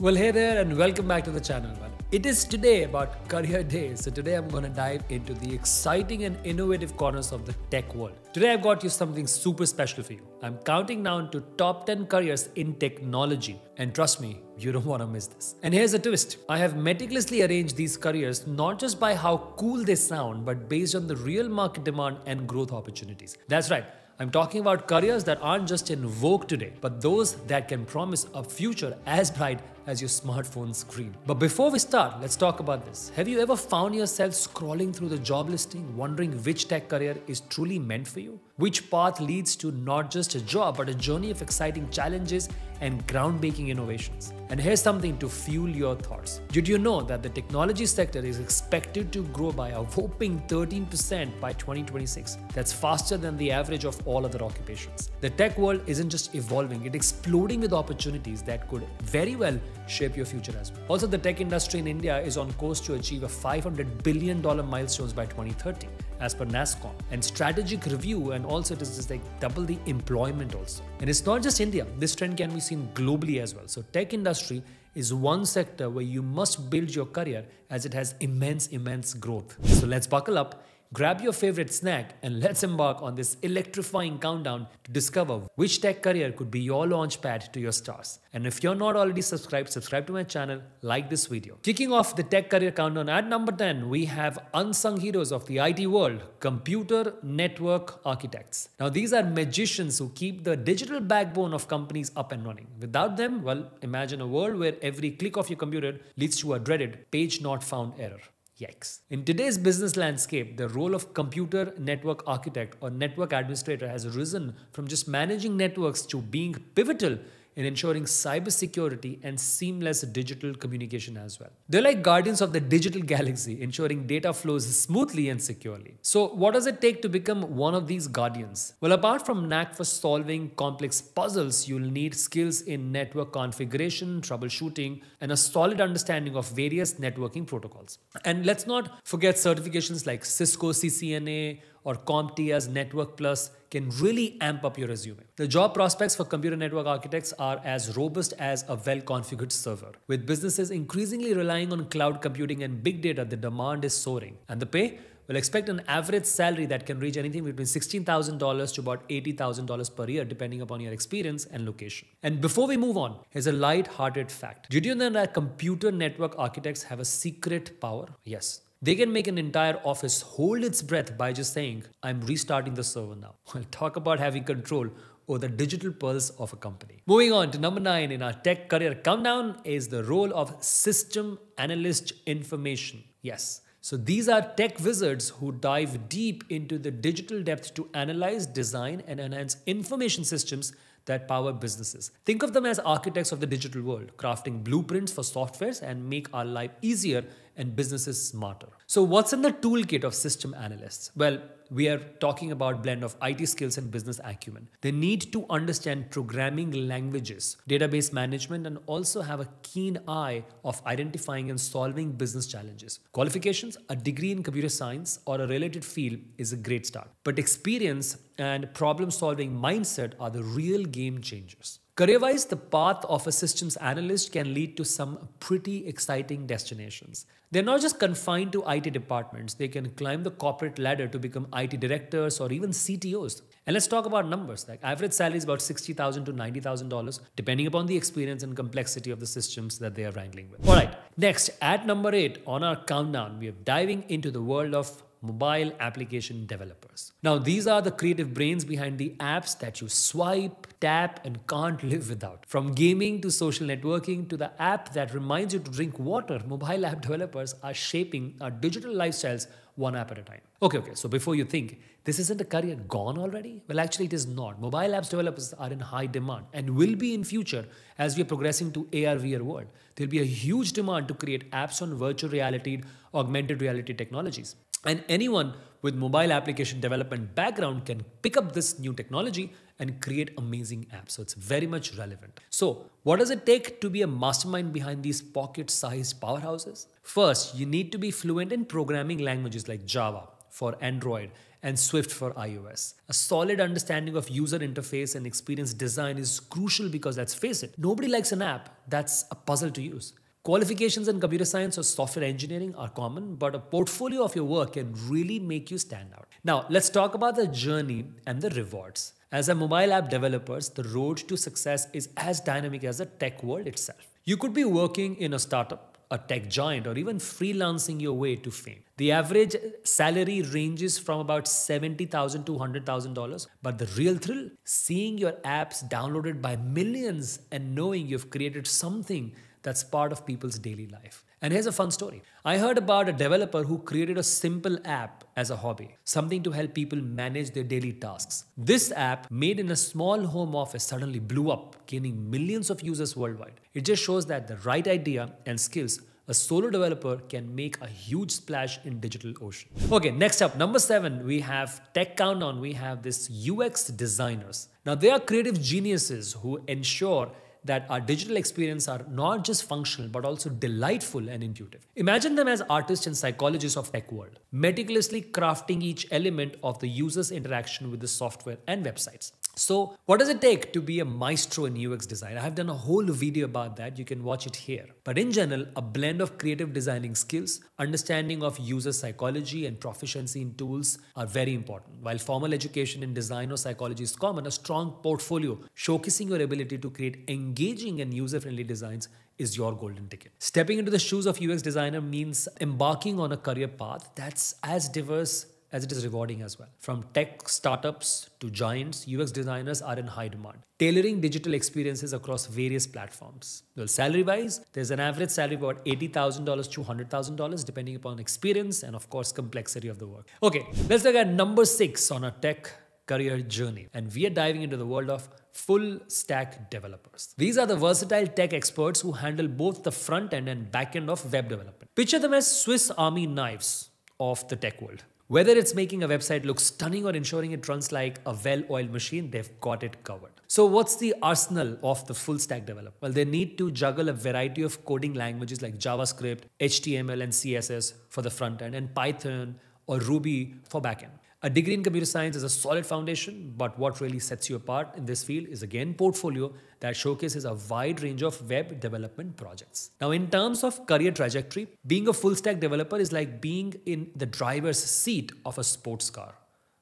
Well, hey there and welcome back to the channel. Well, it is today about career day. So today I'm going to dive into the exciting and innovative corners of the tech world. Today I've got you something super special for you. I'm counting down to top 10 careers in technology. And trust me, you don't want to miss this. And here's a twist. I have meticulously arranged these careers not just by how cool they sound, but based on the real market demand and growth opportunities. That's right. I'm talking about careers that aren't just in vogue today, but those that can promise a future as bright as your smartphone screen. But before we start, let's talk about this. Have you ever found yourself scrolling through the job listing, wondering which tech career is truly meant for you? Which path leads to not just a job, but a journey of exciting challenges and groundbreaking innovations? And here's something to fuel your thoughts. Did you know that the technology sector is expected to grow by a whopping 13% by 2026? That's faster than the average of all other occupations. The tech world isn't just evolving, it's exploding with opportunities that could very well shape your future as well. Also, the tech industry in India is on course to achieve a $500 billion milestones by 2030 as per NASSCOM. And strategic review, and also it is just like double the employment also. And it's not just India, this trend can be seen globally as well. So tech industry is one sector where you must build your career as it has immense growth. So let's buckle up, grab your favorite snack, and let's embark on this electrifying countdown to discover which tech career could be your launchpad to your stars. And if you're not already subscribed, subscribe to my channel, like this video. Kicking off the tech career countdown at number 10, we have unsung heroes of the IT world, computer network architects. Now these are magicians who keep the digital backbone of companies up and running. Without them, well, imagine a world where every click of your computer leads to a dreaded page not found error. Yikes. In today's business landscape, the role of computer network architect or network administrator has risen from just managing networks to being pivotal in ensuring cybersecurity and seamless digital communication as well. They're like guardians of the digital galaxy, ensuring data flows smoothly and securely. So what does it take to become one of these guardians? Well, apart from knack for solving complex puzzles, you'll need skills in network configuration, troubleshooting, and a solid understanding of various networking protocols. And let's not forget certifications like Cisco CCNA or CompTIA's Network Plus can really amp up your resume. The job prospects for computer network architects are as robust as a well-configured server. With businesses increasingly relying on cloud computing and big data, the demand is soaring. And the pay? Well, expect an average salary that can reach anything between $16,000 to about $80,000 per year, depending upon your experience and location. And before we move on, here's a light-hearted fact. Did you know that computer network architects have a secret power? Yes. They can make an entire office hold its breath by just saying, I'm restarting the server now. Well, talk about having control over the digital pulse of a company. Moving on to number 9 in our tech career countdown is the role of system analyst information. Yes. So these are tech wizards who dive deep into the digital depth to analyze, design, and enhance information systems that power businesses. Think of them as architects of the digital world, crafting blueprints for softwares and make our life easier and businesses smarter. So what's in the toolkit of system analysts? Well, we are talking about blend of IT skills and business acumen. They need to understand programming languages, database management, and also have a keen eye of identifying and solving business challenges. Qualifications, a degree in computer science or a related field is a great start. But experience and problem-solving mindset are the real game changers. Career-wise, the path of a systems analyst can lead to some pretty exciting destinations. They're not just confined to IT departments, they can climb the corporate ladder to become IT directors or even CTOs. And let's talk about numbers. Like average salary is about $60,000 to $90,000, depending upon the experience and complexity of the systems that they are wrangling with. All right, next at number 8 on our countdown, we are diving into the world of mobile application developers. Now, these are the creative brains behind the apps that you swipe, tap, and can't live without. From gaming to social networking to the app that reminds you to drink water, mobile app developers are shaping our digital lifestyles one app at a time. Okay, so before you think, this isn't a career gone already? Well, actually it is not. Mobile apps developers are in high demand and will be in future as we are progressing to AR/VR world. There'll be a huge demand to create apps on virtual reality, augmented reality technologies. And anyone with mobile application development background can pick up this new technology and create amazing apps. So it's very much relevant. So what does it take to be a mastermind behind these pocket-sized powerhouses? First, you need to be fluent in programming languages like Java for Android and Swift for iOS. A solid understanding of user interface and experience design is crucial because, let's face it, nobody likes an app that's a puzzle to use. Qualifications in computer science or software engineering are common, but a portfolio of your work can really make you stand out. Now, let's talk about the journey and the rewards. As a mobile app developers, the road to success is as dynamic as the tech world itself. You could be working in a startup, a tech giant, or even freelancing your way to fame. The average salary ranges from about $70,000 to $100,000, but the real thrill, seeing your apps downloaded by millions and knowing you've created something that's part of people's daily life. And here's a fun story. I heard about a developer who created a simple app as a hobby, something to help people manage their daily tasks. This app, made in a small home office, suddenly blew up, gaining millions of users worldwide. It just shows that the right idea and skills, a solo developer can make a huge splash in digital ocean. Okay, next up, number 7, we have Tech Countdown. We have this UX designers. Now, they are creative geniuses who ensure that our digital experience are not just functional but also delightful and intuitive. Imagine them as artists and psychologists of tech world, meticulously crafting each element of the user's interaction with the software and websites. So what does it take to be a maestro in UX design? I have done a whole video about that. You can watch it here. But in general, a blend of creative designing skills, understanding of user psychology, and proficiency in tools are very important. While formal education in design or psychology is common, a strong portfolio showcasing your ability to create engaging and user-friendly designs is your golden ticket. Stepping into the shoes of UX designer means embarking on a career path that's as diverse as it is rewarding as well. From tech startups to giants, UX designers are in high demand, tailoring digital experiences across various platforms. Well, salary-wise, there's an average salary of about $80,000 to $100,000 depending upon experience and, of course, complexity of the work. Okay, let's look at number 6 on our tech career journey. And we are diving into the world of full stack developers. These are the versatile tech experts who handle both the front end and back end of web development. Picture them as Swiss Army knives of the tech world. Whether it's making a website look stunning or ensuring it runs like a well-oiled machine, they've got it covered. So what's the arsenal of the full stack developer? Well, they need to juggle a variety of coding languages like JavaScript, HTML and CSS for the front end, and Python or Ruby for back end. A degree in computer science is a solid foundation, but what really sets you apart in this field is, again, portfolio that showcases a wide range of web development projects. Now, in terms of career trajectory, being a full stack developer is like being in the driver's seat of a sports car.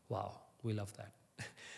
Wow, we love that.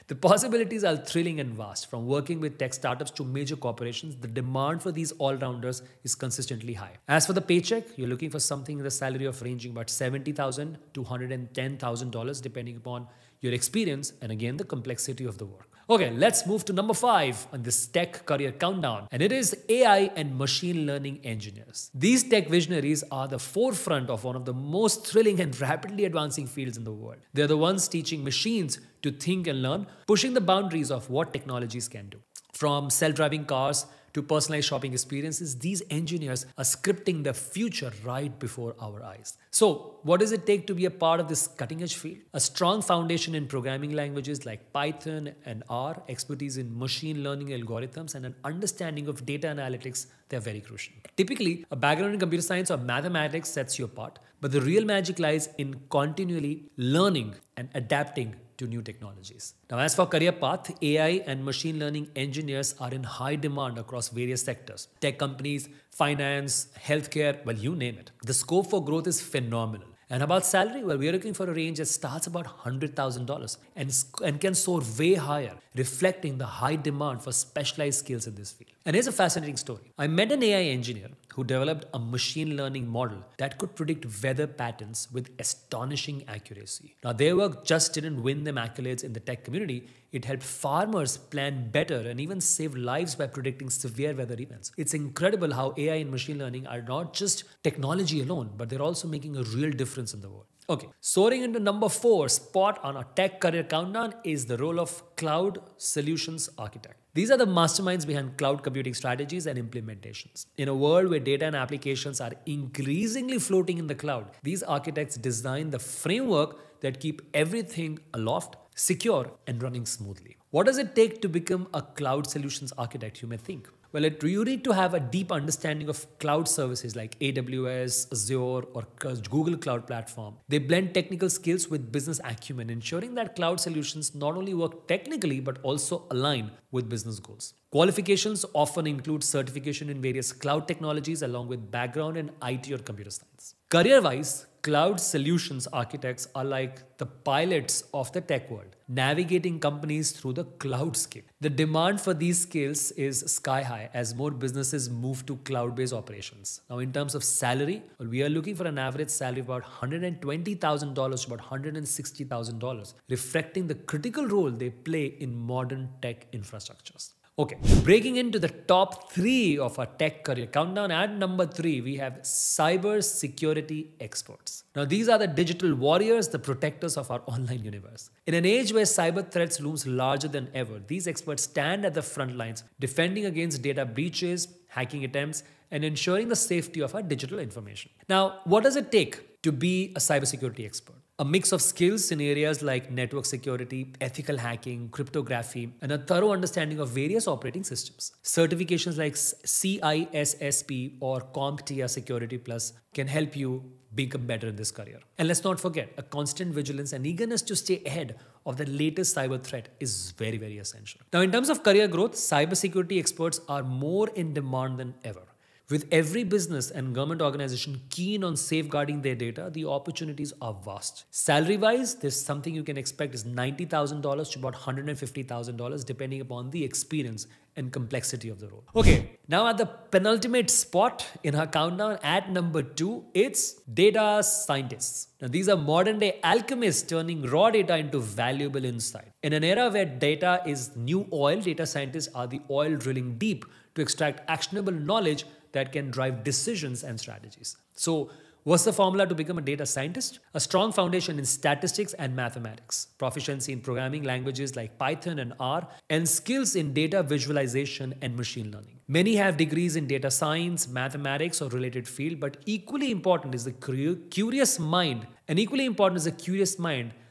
The possibilities are thrilling and vast. From working with tech startups to major corporations, the demand for these all-rounders is consistently high. As for the paycheck, you're looking for something in the salary of ranging about $70,000 to $110,000 depending upon your experience and, again, the complexity of the work. Okay, let's move to number 5 on this tech career countdown, and it is AI and machine learning engineers. These tech visionaries are the forefront of one of the most thrilling and rapidly advancing fields in the world. They're the ones teaching machines to think and learn, pushing the boundaries of what technologies can do. From self-driving cars to personalized shopping experiences, these engineers are scripting the future right before our eyes. So, what does it take to be a part of this cutting-edge field? A strong foundation in programming languages like Python and R, expertise in machine learning algorithms, and an understanding of data analytics, they're very crucial. Typically, a background in computer science or mathematics sets you apart, but the real magic lies in continually learning and adapting to new technologies. Now, as for career path, AI and machine learning engineers are in high demand across various sectors. Tech companies, finance, healthcare, well, you name it. The scope for growth is phenomenal. And about salary, well, we are looking for a range that starts about $100,000 and can soar way higher, reflecting the high demand for specialized skills in this field. And here's a fascinating story. I met an AI engineer who developed a machine learning model that could predict weather patterns with astonishing accuracy. Now, their work just didn't win them accolades in the tech community. It helped farmers plan better and even save lives by predicting severe weather events. It's incredible how AI and machine learning are not just technology alone, but they're also making a real difference in the world. Okay, soaring into number 4 spot on our tech career countdown is the role of cloud solutions architect. These are the masterminds behind cloud computing strategies and implementations. In a world where data and applications are increasingly floating in the cloud, these architects design the framework that keep everything aloft, secure, and running smoothly. What does it take to become a cloud solutions architect, you may think? You need to have a deep understanding of cloud services like AWS, Azure, or Google Cloud Platform. They blend technical skills with business acumen, ensuring that cloud solutions not only work technically but also align with business goals. Qualifications often include certification in various cloud technologies along with background in IT or computer science. Career-wise, cloud solutions architects are like the pilots of the tech world, navigating companies through the cloudscape. The demand for these skills is sky high as more businesses move to cloud-based operations. Now, in terms of salary, we are looking for an average salary of about $120,000 to about $160,000, reflecting the critical role they play in modern tech infrastructures. Okay, breaking into the top 3 of our tech career countdown. At number 3, we have cybersecurity experts. Now, these are the digital warriors, the protectors of our online universe. In an age where cyber threats looms larger than ever, these experts stand at the front lines, defending against data breaches, hacking attempts, and ensuring the safety of our digital information. Now, what does it take to be a cybersecurity expert? A mix of skills in areas like network security, ethical hacking, cryptography, and a thorough understanding of various operating systems. Certifications like CISSP or CompTIA Security Plus can help you become better in this career. And let's not forget, a constant vigilance and eagerness to stay ahead of the latest cyber threat is very, very essential. Now, in terms of career growth, cybersecurity experts are more in demand than ever. With every business and government organization keen on safeguarding their data, the opportunities are vast. Salary-wise, there's something you can expect is $90,000 to about $150,000 depending upon the experience and complexity of the role. Okay, now at the penultimate spot in our countdown, at number 2, it's data scientists. Now, these are modern-day alchemists turning raw data into valuable insight. In an era where data is new oil, data scientists are the oil drilling deep to extract actionable knowledge that can drive decisions and strategies. So, what's the formula to become a data scientist? A strong foundation in statistics and mathematics, proficiency in programming languages like Python and R, and skills in data visualization and machine learning. Many have degrees in data science, mathematics, or related field, but equally important is the curious mind,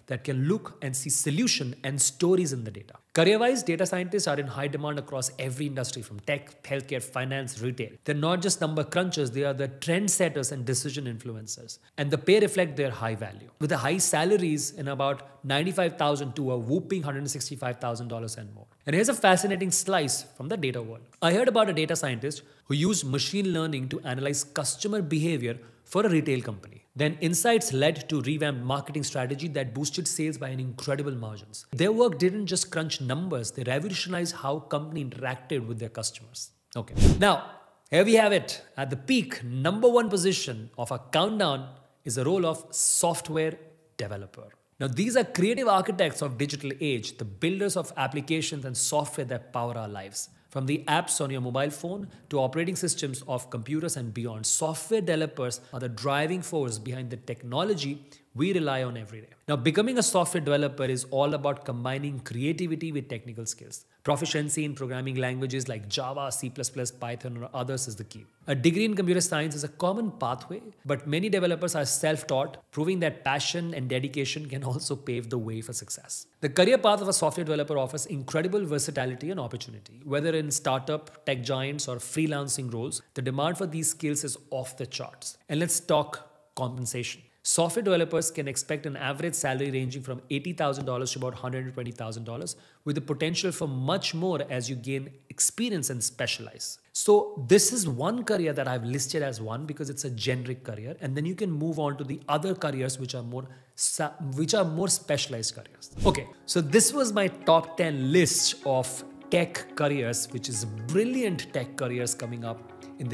that can look and see solution and stories in the data. Career-wise, data scientists are in high demand across every industry from tech, healthcare, finance, retail. They're not just number crunchers, they are the trendsetters and decision influencers. And the pay reflect their high value. With the high salaries in about $95,000 to a whooping $165,000 and more. And here's a fascinating slice from the data world. I heard about a data scientist who used machine learning to analyze customer behavior for a retail company. Then insights led to revamped marketing strategy that boosted sales by an incredible margins. Their work didn't just crunch numbers, they revolutionized how company interacted with their customers. Okay. Now, here we have it. At the peak, number 1 position of our countdown is the role of software developer. Now, these are creative architects of digital age, the builders of applications and software that power our lives. From the apps on your mobile phone to operating systems of computers and beyond, software developers are the driving force behind the technology we rely on every day. Now, becoming a software developer is all about combining creativity with technical skills. Proficiency in programming languages like Java, C++, Python, or others is the key. A degree in computer science is a common pathway, but many developers are self-taught, proving that passion and dedication can also pave the way for success. The career path of a software developer offers incredible versatility and opportunity. Whether in startup, tech giants, or freelancing roles, the demand for these skills is off the charts. And let's talk compensation. Software developers can expect an average salary ranging from $80,000 to about $120,000 with the potential for much more as you gain experience and specialize. So this is one career that I've listed as one because it's a generic career, and then you can move on to the other careers which are more specialized careers. Okay, so this was my top 10 list of tech careers, which is brilliant tech careers coming up in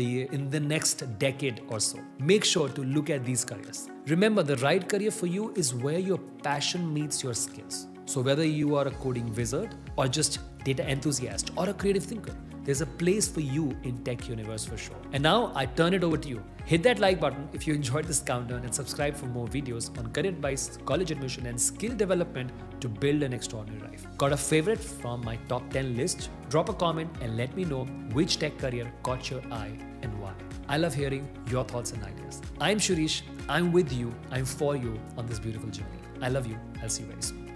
the next decade or so. Make sure to look at these careers. Remember, the right career for you is where your passion meets your skills. So whether you are a coding wizard or just data enthusiast or a creative thinker, there's a place for you in tech universe for sure. And now I turn it over to you. Hit that like button if you enjoyed this countdown and subscribe for more videos on career advice, college admission and skill development to build an extraordinary life. Got a favorite from my top 10 list? Drop a comment and let me know which tech career caught your eye and why. I love hearing your thoughts and ideas. I'm Shirish. I'm with you. I'm for you on this beautiful journey. I love you. I'll see you very soon.